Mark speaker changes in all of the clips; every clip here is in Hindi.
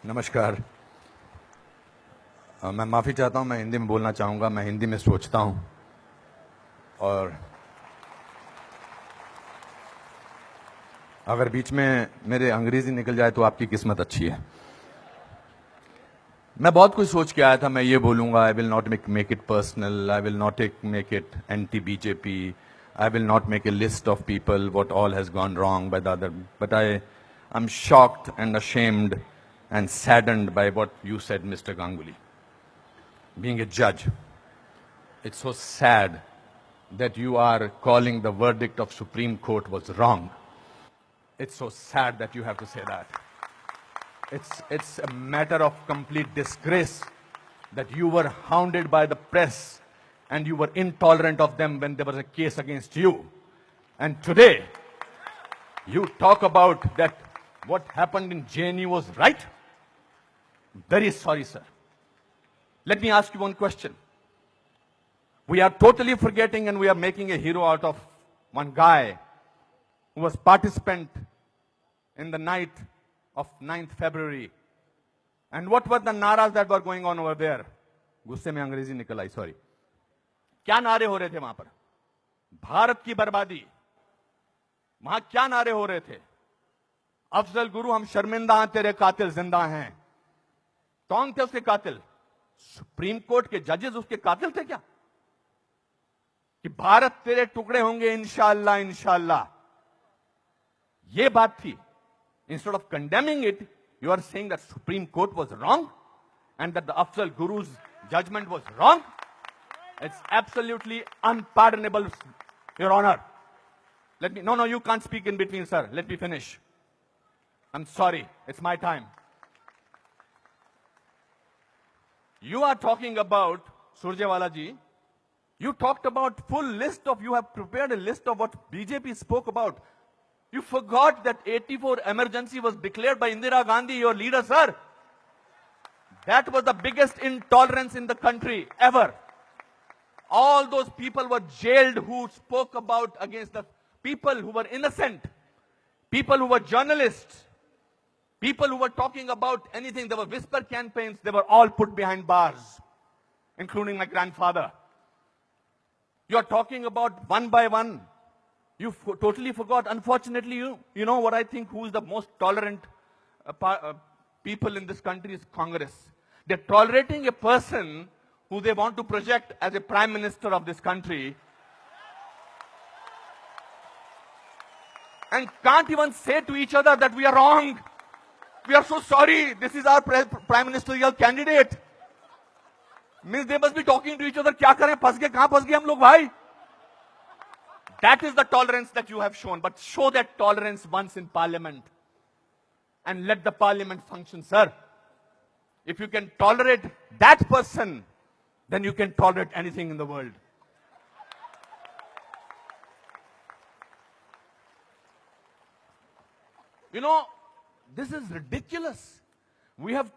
Speaker 1: नमस्कार। मैं माफ़ी चाहता हूं, मैं हिंदी में बोलना चाहूँगा। मैं हिंदी में सोचता हूं और अगर बीच में मेरे अंग्रेजी निकल जाए तो आपकी किस्मत अच्छी है। मैं बहुत कुछ सोच के आया था। मैं ये बोलूँगा, I will not make it personal, I will not make it anti BJP, I will not make a list of people what all has gone wrong by the other, but I am shocked and ashamed and saddened by what you said, Mr. Ganguly. Being a judge, it's so sad that you are calling the verdict of Supreme Court was wrong. It's so sad that you have to say that. It's a matter of complete disgrace that you were hounded by the press and you were intolerant of them when there was a case against you. And today, you talk about that what happened in JNU was right. Very sorry, sir. Let me ask you one question. We are totally forgetting and we are making a hero out of one guy who was participant in the night of 9th February. And what were the naras that were going on over there? गुस्से में अंग्रेजी निकल आई, सॉरी। क्या नारे हो रहे थे वहां पर? भारत की बर्बादी। वहां क्या नारे हो रहे थे? अफजल गुरु, हम शर्मिंदा हैं, तेरे कातिल जिंदा हैं। कौन थे उसके कातिल? सुप्रीम कोर्ट के जजेस उसके कातिल थे क्या? कि भारत तेरे टुकड़े होंगे इंशाअल्लाह इंशाअल्लाह, ये बात थी। Instead of condemning it, you are saying that Supreme Court was wrong and that the Afzal Guru's judgement was wrong. It's absolutely unpardonable, your honour. Let me, no, you can't speak in between, sir. Let me finish. I'm sorry, it's my time. You are talking about, Surjewala ji, you talked about full list of, you have prepared a list of what BJP spoke about. You forgot that 84 emergency was declared by Indira Gandhi, your leader, sir. That was the biggest intolerance in the country ever. All those people were jailed who spoke about against the people who were innocent, people who were journalists, people who were talking about anything. There were whisper campaigns. They were all put behind bars, including my grandfather. You are talking about one by one. You totally forgot. Unfortunately, you know what I think, who is the most tolerant people in this country is Congress. They're tolerating a person who they want to project as a prime minister of this country and can't even say to each other that we are wrong. We are so sorry. This is our prime ministerial candidate. Means they must be talking to each other. क्या करें? फंस गए, कहां फंस गए हम लोग भाई? That is the tolerance that you have shown. But show that tolerance once in parliament and let the parliament function, sir. If you can tolerate that person, then you can tolerate anything in the world. You know, this is ridiculous. We have,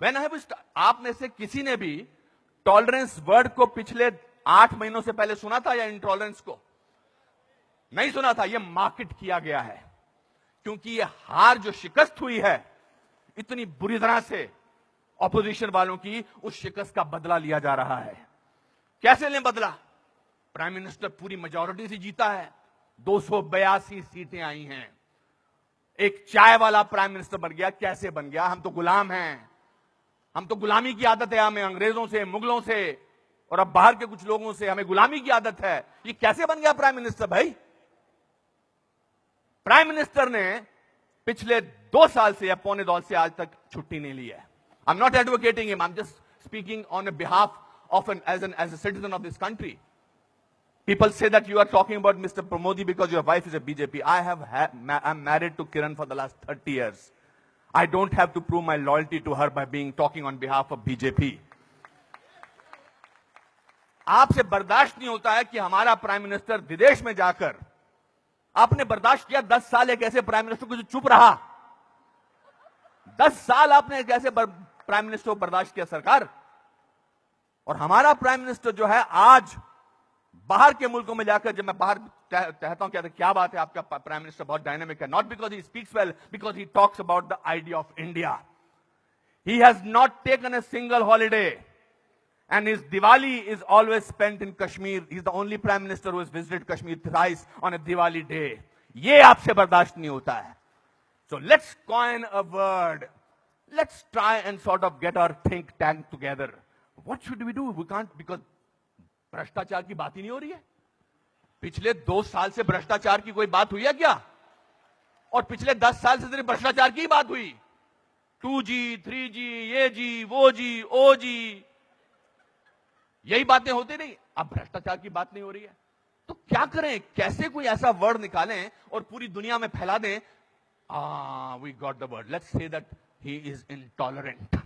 Speaker 1: when I was, आप में से किसी ने भी टॉलरेंस वर्ड को पिछले 8 महीनों से पहले सुना था या इंटॉलरेंस को? नहीं सुना था। यह मार्केट किया गया है क्योंकि यह हार जो शिकस्त हुई है इतनी बुरी तरह से ऑपोजिशन वालों की, उस शिकस्त का बदला लिया जा रहा है। कैसे लें बदला? प्राइम मिनिस्टर पूरी मेजॉरिटी से जीता है, 282 सीटें आई हैं। एक चाय वाला प्राइम मिनिस्टर बन गया। कैसे बन गया? हम तो गुलाम हैं, हम तो गुलामी की आदत है, हमें अंग्रेजों से, मुगलों से और अब बाहर के कुछ लोगों से हमें गुलामी की आदत है। ये कैसे बन गया प्राइम मिनिस्टर भाई? प्राइम मिनिस्टर ने पिछले 2 साल से या पौने 2 से आज तक छुट्टी नहीं ली है। I am not advocating him, I am just speaking on behalf of as a citizen of this country. People say that you are talking about Mr. Modi because your wife is a BJP. I'm married to Kiran for the last 30 years. I don't have to prove my loyalty to her by talking on behalf of BJP. आपसे बर्दाश्त नहीं होता है कि हमारा प्राइम मिनिस्टर विदेश में जाकर, आपने बर्दाश्त किया 10 साल एक ऐसे प्राइम मिनिस्टर को जो चुप रहा। 10 साल आपने एक ऐसे प्राइम मिनिस्टर को बर्दाश्त किया सरकार। और हमारा प्राइम मिनिस्टर जो है आज बाहर के मुल्कों में जाकर, जब मैं बाहर कहता हूं क्या बात है, आपका प्राइम मिनिस्टर बहुत डायनामिक है, not because he speaks well, because he talks about the idea of India. He has not taken a single holiday. And his Diwali is always spent in Kashmir. He's the only Prime Minister who has visited Kashmir thrice on a Diwali day. ये आपसे बर्दाश्त नहीं होता है. So let's coin a word. Let's try and sort of get our think tank together. What should we do? We can't, because भ्रष्टाचार की बात ही नहीं हो रही है. पिछले 2 साल से भ्रष्टाचार की कोई बात हुई है क्या? और पिछले 10 साल से सिर्फ भ्रष्टाचार की बात हुई. 2G, 3G, ये जी, वो जी, ओ जी, यही बातें होती नहीं. अब भ्रष्टाचार की बात नहीं हो रही है. तो क्या करें? कैसे कोई ऐसा वर्ड निकालें और पूरी दुनिया में फैला दें? We got the word. Let's say that he is intolerant.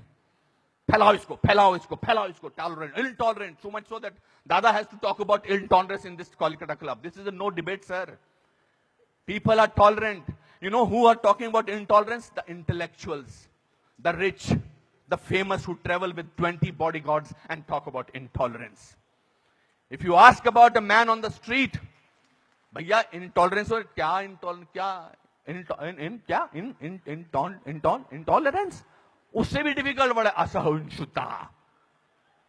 Speaker 1: फैलाओ इसको, फैलाओ इसको, फैलाओ इसको. Tolerant, intolerant. So much so that Dada has to talk about intolerance in this Kolkata club. This is a no debate, sir. People are tolerant. You know who are talking about intolerance? The intellectuals, the rich, the famous who travel with 20 bodyguards and talk about intolerance. If you ask about a man on the street, भैया intolerance और क्या intolerance उससे भी डिफिकल्ट वर्ड है असहिष्णुता.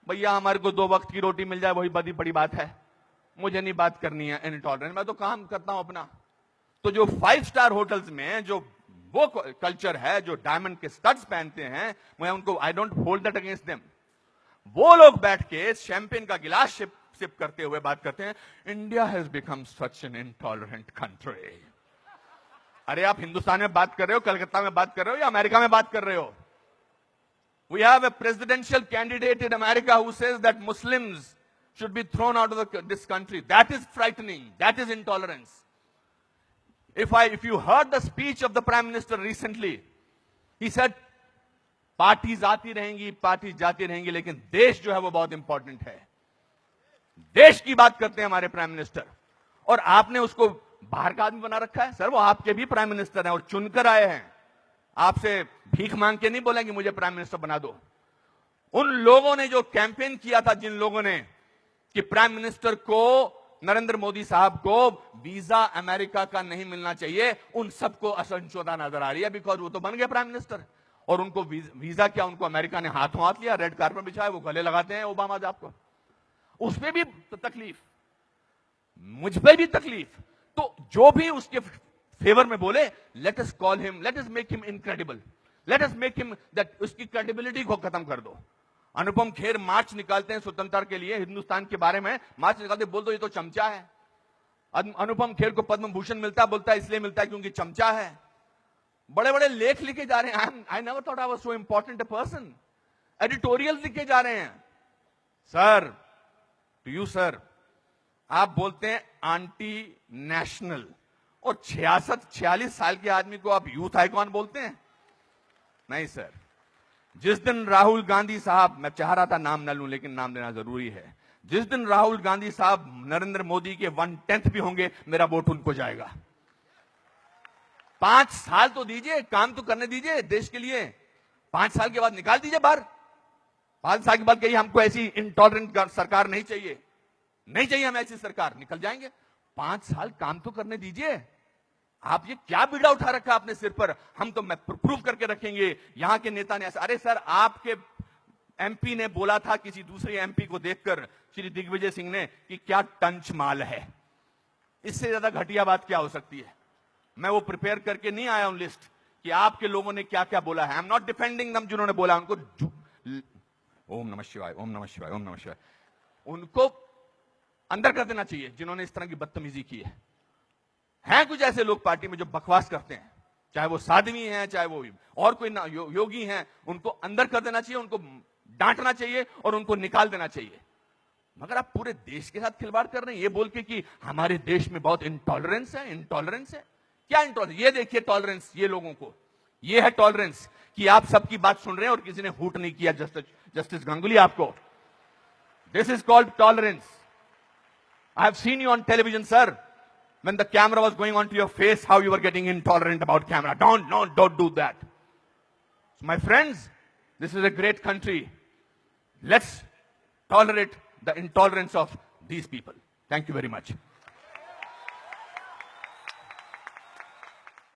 Speaker 1: भैया हमारे को 2 वक्त की रोटी मिल जाए वही बड़ी बात है. मुझे नहीं बात करनी है इनटॉलरेंस. मैं तो काम करता हूं अपना. तो जो 5 स्टार होटल्स में जो वो कल्चर है, जो डायमंड के स्टड्स पहनते हैं, मैं उनको I don't hold that against them. वो लोग बैठ के शैंपेन का गिलास सिप करते हुए बात करते हैं, India has become such an intolerant country. अरे आप हिंदुस्तान में बात कर रहे हो, कलकत्ता में बात कर रहे हो या अमेरिका में बात कर रहे हो? We have a presidential candidate in America who says that Muslims should be thrown out of this country. That is frightening. That is intolerance. If you heard the speech of the Prime Minister recently, he said, parties आती रहेंगी, पार्टीज जाती रहेंगी, लेकिन देश जो है वो बहुत इंपॉर्टेंट है. देश की बात करते हैं हमारे प्राइम मिनिस्टर. और आपने उसको बाहर का आदमी बना रखा है. सर वो आपके भी प्राइम मिनिस्टर हैं और चुनकर आए हैं. आपसे भीख मांग के नहीं बोला कि मुझे प्राइम मिनिस्टर बना दो. उन लोगों ने जो कैंपेन किया था, जिन लोगों ने कि प्राइम मिनिस्टर को, नरेंद्र मोदी साहब को वीजा अमेरिका का नहीं मिलना चाहिए, उन सबको असहिष्णुता नजर आ रही है. बिकॉज वो तो बन गए प्राइम मिनिस्टर और उनको वीजा क्या, उनको अमेरिका ने हाथों हाथ लिया, रेड कार्पेट बिछाया, वो गले लगाते हैं ओबामा साहब को. उस पर भी तकलीफ, मुझ पर भी तकलीफ. तो जो भी उसके फेवर में बोले, let us call him, let us make him incredible, let us make him that, उसकी क्रेडिबिलिटी को खत्म कर दो. अनुपम खेर मार्च निकालते हैं स्वतंत्रता के लिए, हिंदुस्तान के बारे में मार्च निकालते, बोल दो ये तो चमचा है. अनुपम खेर को पद्म भूषण मिलता, बोलता है इसलिए मिलता है क्योंकि चमचा है. बड़े बड़े लेख लिखे जा रहे हैं. I never thought I was so important a person. Editorial लिखे जा रहे हैं. सर, टू यू सर, आप बोलते हैं एंटी नेशनल, और 46 साल के आदमी को आप यूथ आइकॉन बोलते हैं? नहीं सर. जिस दिन राहुल गांधी साहब, मैं चाह रहा था नाम न लूं लेकिन नाम लेना जरूरी है, जिस दिन राहुल गांधी साहब नरेंद्र मोदी के 1/10 भी होंगे, मेरा वोट उनको जाएगा. 5 साल तो दीजिए, काम तो करने दीजिए देश के लिए. 5 साल के बाद निकाल दीजिए बाहर. 5 साल के बाद कहिए हमको ऐसी इंटॉलरेंट सरकार नहीं चाहिए, नहीं चाहिए हमें ऐसी सरकार, निकल जाएंगे. 5 साल काम तो करने दीजिए. आप ये क्या बीड़ा उठा रखा अपने सिर पर, हम तो प्रूव करके रखेंगे, यहां के नेता ने ऐसा. अरे सर, आपके एमपी ने बोला था किसी दूसरे एमपी को देखकर, श्री दिग्विजय सिंह ने, कि क्या टंच माल है. इससे ज्यादा घटिया बात क्या हो सकती है. मैं वो प्रिपेयर करके नहीं आया हूं लिस्ट कि आपके लोगों ने क्या क्या बोला है. आई एम नॉट डिफेंडिंग दम. जिन्होंने बोला उनको ओम नमः शिवाय, ओम नमः शिवाय, ओम नमः शिवाय, उनको अंदर कर देना चाहिए जिन्होंने इस तरह की बदतमीजी की है. हैं कुछ ऐसे लोग पार्टी में जो बकवास करते हैं, चाहे वो साध्वी हैं, चाहे वो और कोई योगी हैं, उनको अंदर कर देना चाहिए, उनको डांटना चाहिए और उनको निकाल देना चाहिए. मगर आप पूरे देश के साथ खिलवाड़ कर रहे हैं ये बोल के कि हमारे देश में बहुत इंटॉलरेंस है. इंटॉलरेंस है क्या? इंटॉलरेंस, ये देखिए टॉलरेंस, ये लोगों को, ये है टॉलरेंस कि आप सबकी बात सुन रहे हैं और किसी ने हूट नहीं किया. जस्टिस गांगुली, आपको this is called tolerance. I have seen you on television sir, when the camera was going onto your face, how you were getting intolerant about camera. Don't do that. So my friends, this is a great country. Let's tolerate the intolerance of these people. Thank you very much.